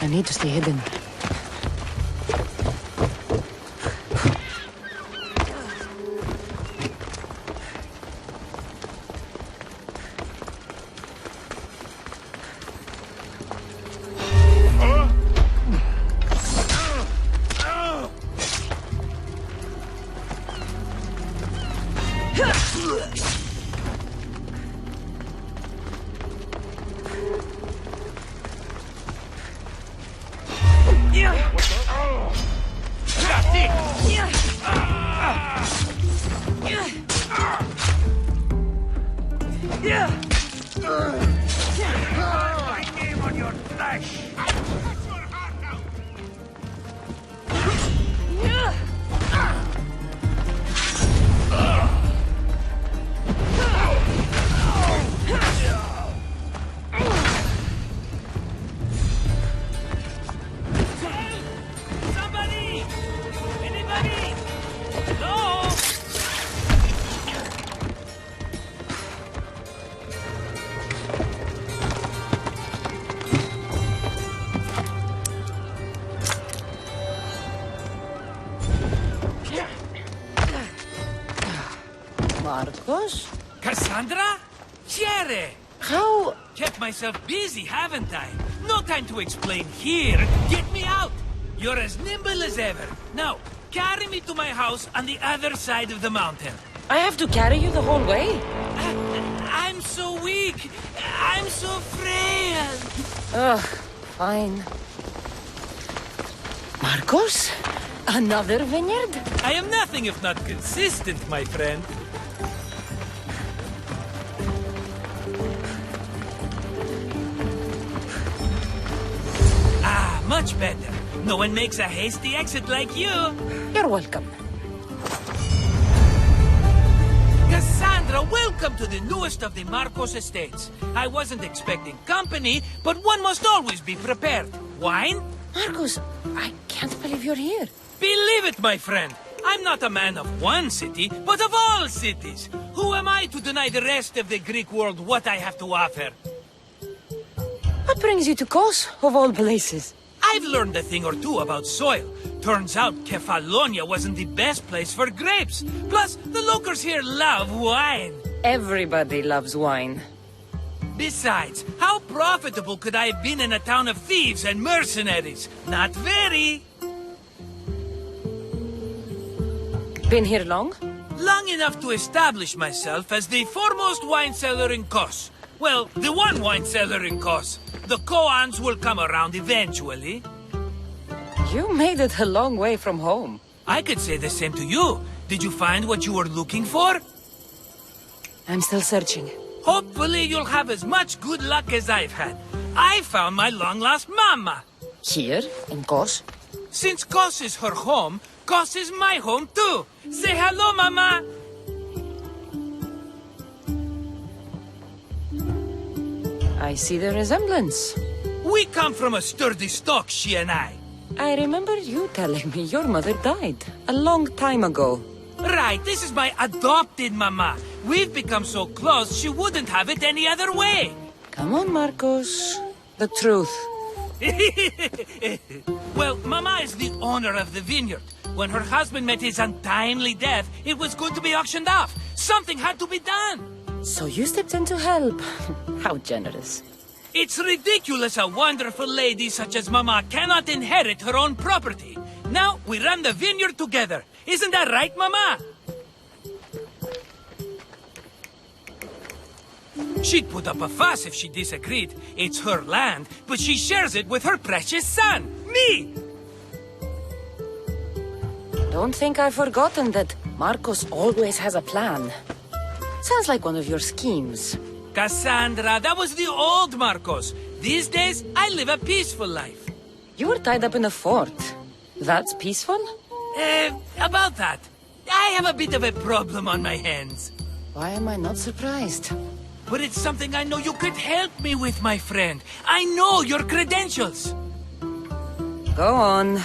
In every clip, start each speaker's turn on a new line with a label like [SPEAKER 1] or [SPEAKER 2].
[SPEAKER 1] I need to stay hidden. Markos?
[SPEAKER 2] Kassandra? Shay!
[SPEAKER 1] How?
[SPEAKER 2] Kept myself busy, haven't I? No time to explain here. Get me out! You're as nimble as ever. Now, carry me to my house on the other side of the mountain.
[SPEAKER 1] I have to carry you the whole way?
[SPEAKER 2] I'm so weak. I'm so frail.
[SPEAKER 1] Ugh, fine. Markos? Another vineyard?
[SPEAKER 2] I am nothing if not consistent, my friend. Much better. No one makes a hasty exit like you.
[SPEAKER 1] You're welcome.
[SPEAKER 2] Kassandra, welcome to the newest of the Markos estates. I wasn't expecting company, but one must always be prepared. Wine?
[SPEAKER 1] Markos, I can't believe you're here.
[SPEAKER 2] Believe it, my friend. I'm not a man of one city, but of all cities. Who am I to deny the rest of the Greek world what I have to offer?
[SPEAKER 1] What brings you to Kos, of all places?
[SPEAKER 2] I've learned a thing or two about soil. Turns out Kefalonia wasn't the best place for grapes. Plus, the locals here love wine.
[SPEAKER 1] Everybody loves wine.
[SPEAKER 2] Besides, how profitable could I have been in a town of thieves and mercenaries? Not very.
[SPEAKER 1] Been here long?
[SPEAKER 2] Long enough to establish myself as the foremost wine seller in Kos. Well, the one wine seller in Kos. The koans will come around eventually.
[SPEAKER 1] You made it a long way from home.
[SPEAKER 2] I could say the same to you. Did you find what you were looking for?
[SPEAKER 1] I'm still searching.
[SPEAKER 2] Hopefully you'll have as much good luck as I've had. I found my long-lost mama.
[SPEAKER 1] Here, in Kos?
[SPEAKER 2] Since Kos is her home, Kos is my home too. Say hello, mama.
[SPEAKER 1] I see the resemblance.
[SPEAKER 2] We come from a sturdy stock, she and I.
[SPEAKER 1] I remember you telling me your mother died a long time ago.
[SPEAKER 2] Right, this is my adopted mama. We've become so close, she wouldn't have it any other way.
[SPEAKER 1] Come on, Markos. The truth.
[SPEAKER 2] Well, Mama is the owner of the vineyard. When her husband met his untimely death, it was going to be auctioned off. Something had to be done.
[SPEAKER 1] So you stepped in to help. How generous.
[SPEAKER 2] It's ridiculous a wonderful lady such as Mama cannot inherit her own property. Now we run the vineyard together. Isn't that right, Mama? She'd put up a fuss if she disagreed. It's her land, but she shares it with her precious son, me!
[SPEAKER 1] Don't think I've forgotten that Markos always has a plan. Sounds like one of your schemes.
[SPEAKER 2] Kassandra, that was the old Markos. These days, I live a peaceful life.
[SPEAKER 1] You were tied up in a fort. That's peaceful?
[SPEAKER 2] About that. I have a bit of a problem on my hands.
[SPEAKER 1] Why am I not surprised?
[SPEAKER 2] But it's something I know you could help me with, my friend. I know your credentials.
[SPEAKER 1] Go on.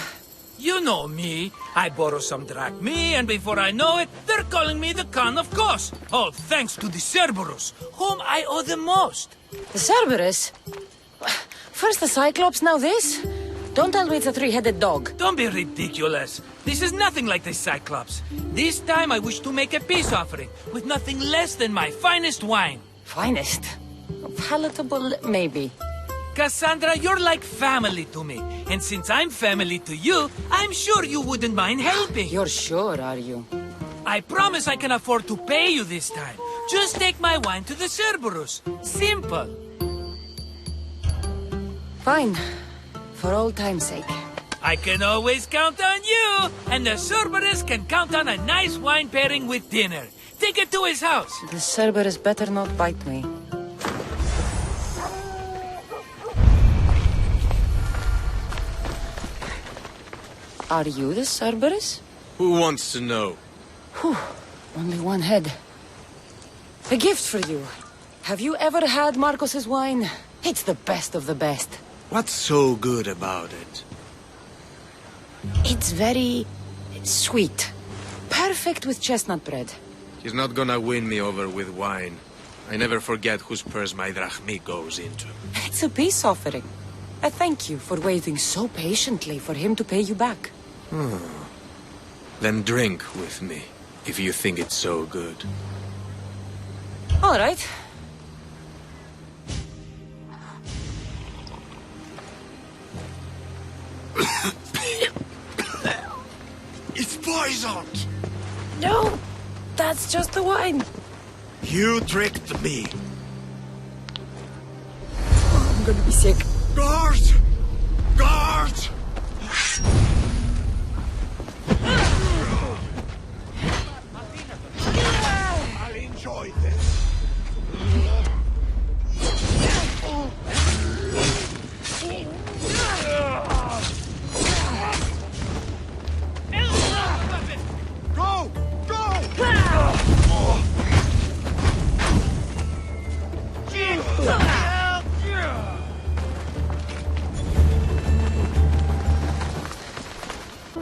[SPEAKER 2] You know me. I borrow some drachmae, and before I know it, they're calling me the Khan of Kos. All thanks to the Cerberus, whom I owe the most.
[SPEAKER 1] The Cerberus? First the Cyclops, now this? Don't tell me it's a three-headed dog.
[SPEAKER 2] Don't be ridiculous. This is nothing like the Cyclops. This time I wish to make a peace offering with nothing less than my finest wine.
[SPEAKER 1] Finest? Palatable, maybe.
[SPEAKER 2] Kassandra, you're like family to me. And since I'm family to you, I'm sure you wouldn't mind helping.
[SPEAKER 1] You're sure, are you?
[SPEAKER 2] I promise I can afford to pay you this time. Just take my wine to the Cerberus. Simple.
[SPEAKER 1] Fine. For old time's sake.
[SPEAKER 2] I can always count on you. And the Cerberus can count on a nice wine pairing with dinner. Take it to his house.
[SPEAKER 1] The Cerberus better not bite me. Are you the Cerberus?
[SPEAKER 3] Who wants to know?
[SPEAKER 1] Whew. Only one head. A gift for you. Have you ever had Markos's wine? It's the best of the best.
[SPEAKER 3] What's so good about it?
[SPEAKER 1] It's very sweet. Perfect with chestnut bread.
[SPEAKER 3] He's not gonna win me over with wine. I never forget whose purse my drachmi goes into.
[SPEAKER 1] It's a peace offering. I thank you for waiting so patiently for him to pay you back.
[SPEAKER 3] Then drink with me, if you think it's so good.
[SPEAKER 1] All right.
[SPEAKER 3] It's poisoned!
[SPEAKER 1] No, that's just the wine.
[SPEAKER 3] You tricked me.
[SPEAKER 1] I'm gonna be sick.
[SPEAKER 3] Guard! Guard! I'll enjoy this. Go! Go!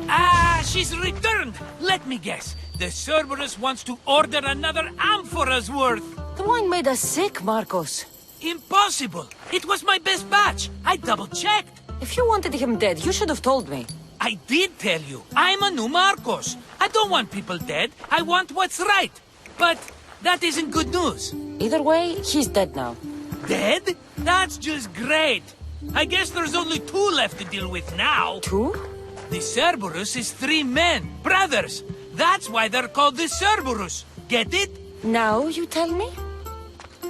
[SPEAKER 2] Ah, she's returned! Let me guess. The Cerberus wants to order another amphora's worth.
[SPEAKER 1] The wine made us sick, Markos.
[SPEAKER 2] Impossible! It was my best batch. I double-checked.
[SPEAKER 1] If you wanted him dead, you should have told me.
[SPEAKER 2] I did tell you. I'm a new Markos. I don't want people dead. I want what's right. But that isn't good news.
[SPEAKER 1] Either way, he's dead now.
[SPEAKER 2] Dead? That's just great. I guess there's only 2 left to deal with now.
[SPEAKER 1] 2?
[SPEAKER 2] The Cerberus is 3 men, brothers. That's why they're called the Cerberus. Get it?
[SPEAKER 1] Now you tell me?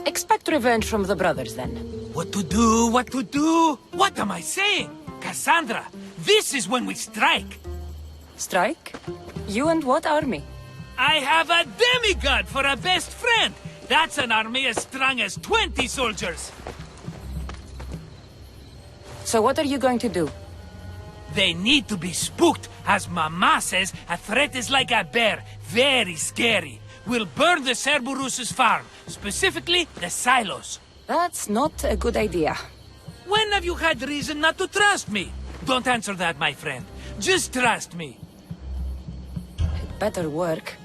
[SPEAKER 1] Expect revenge from the brothers, then.
[SPEAKER 2] What to do? What to do? What am I saying? Kassandra, this is when we strike.
[SPEAKER 1] Strike? You and what army?
[SPEAKER 2] I have a demigod for a best friend. That's an army as strong as 20 soldiers.
[SPEAKER 1] So what are you going to do?
[SPEAKER 2] They need to be spooked. As Mama says, a threat is like a bear. Very scary. We'll burn the Cerberus's farm. Specifically, the silos.
[SPEAKER 1] That's not a good idea.
[SPEAKER 2] When have you had reason not to trust me? Don't answer that, my friend. Just trust me.
[SPEAKER 1] It better work.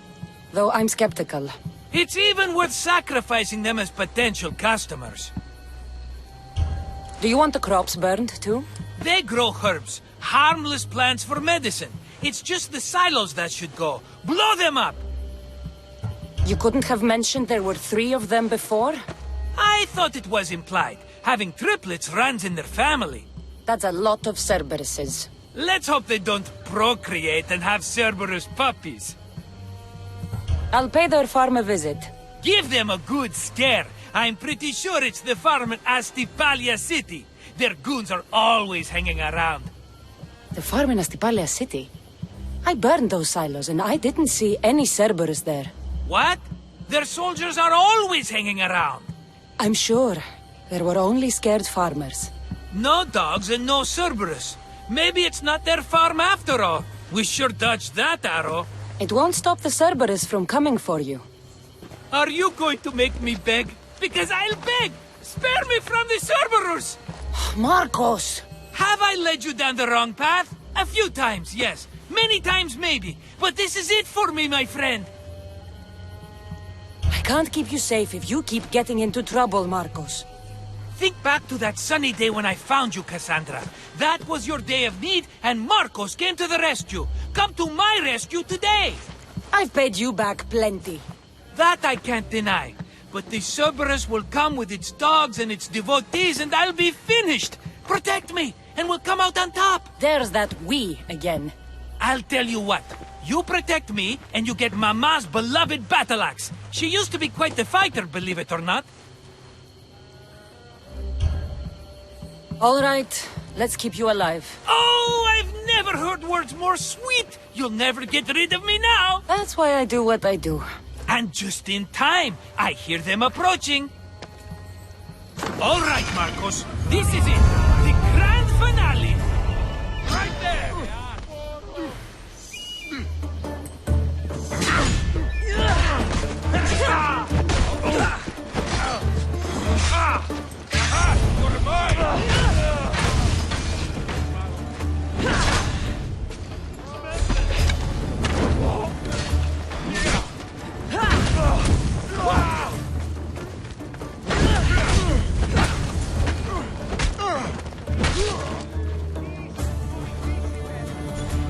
[SPEAKER 1] Though I'm skeptical.
[SPEAKER 2] It's even worth sacrificing them as potential customers.
[SPEAKER 1] Do you want the crops burned, too?
[SPEAKER 2] They grow herbs. Harmless plants for medicine. It's just the silos that should go. Blow them up!
[SPEAKER 1] You couldn't have mentioned there were 3 of them before?
[SPEAKER 2] I thought it was implied. Having triplets runs in their family.
[SPEAKER 1] That's a lot of Cerberuses.
[SPEAKER 2] Let's hope they don't procreate and have Cerberus puppies.
[SPEAKER 1] I'll pay their farm a visit.
[SPEAKER 2] Give them a good scare. I'm pretty sure it's the farm in Astipalia City. Their goons are always hanging around.
[SPEAKER 1] The farm in Astipalia City? I burned those silos and I didn't see any Cerberus there.
[SPEAKER 2] What? Their soldiers are always hanging around.
[SPEAKER 1] I'm sure. There were only scared farmers.
[SPEAKER 2] No dogs and no Cerberus. Maybe it's not their farm after all. We sure dodged that arrow.
[SPEAKER 1] It won't stop the Cerberus from coming for you.
[SPEAKER 2] Are you going to make me beg? Because I'll beg! Spare me from the Cerberus!
[SPEAKER 1] Markos!
[SPEAKER 2] Have I led you down the wrong path? A few times, yes. Many times, maybe. But this is it for me, my friend.
[SPEAKER 1] I can't keep you safe if you keep getting into trouble, Markos.
[SPEAKER 2] think back to that sunny day when I found you, Kassandra. That was your day of need, and Markos came to the rescue. Come to my rescue today!
[SPEAKER 1] I've paid you back plenty.
[SPEAKER 2] That I can't deny. But the Cerberus will come with its dogs and its devotees, and I'll be finished! Protect me, and we'll come out on top!
[SPEAKER 1] There's that we again.
[SPEAKER 2] I'll tell you what. You protect me, and you get Mama's beloved battle axe. She used to be quite the fighter, believe it or not.
[SPEAKER 1] All right, let's keep you alive.
[SPEAKER 2] Oh, I've never heard words more sweet! You'll never get rid of me now!
[SPEAKER 1] That's why I do what I do.
[SPEAKER 2] And just in time, I hear them approaching. All right, Markos, this is it. The grand finale. Right there. You're mine.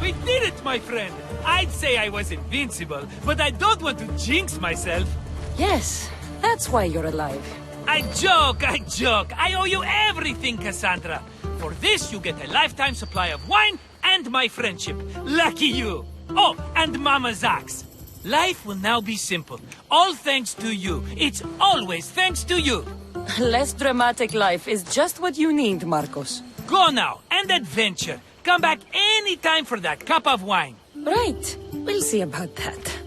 [SPEAKER 2] We did it, my friend! I'd say I was invincible, but I don't want to jinx myself.
[SPEAKER 1] Yes, that's why you're alive.
[SPEAKER 2] I joke, I joke. I owe you everything, Kassandra. For this, you get a lifetime supply of wine and my friendship. Lucky you. Oh, and Mama's axe. Life will now be simple. All thanks to you. It's always thanks to you.
[SPEAKER 1] Less dramatic life is just what you need, Markos.
[SPEAKER 2] Go now, and adventure. Come back any time for that cup of wine.
[SPEAKER 1] Right. We'll see about that.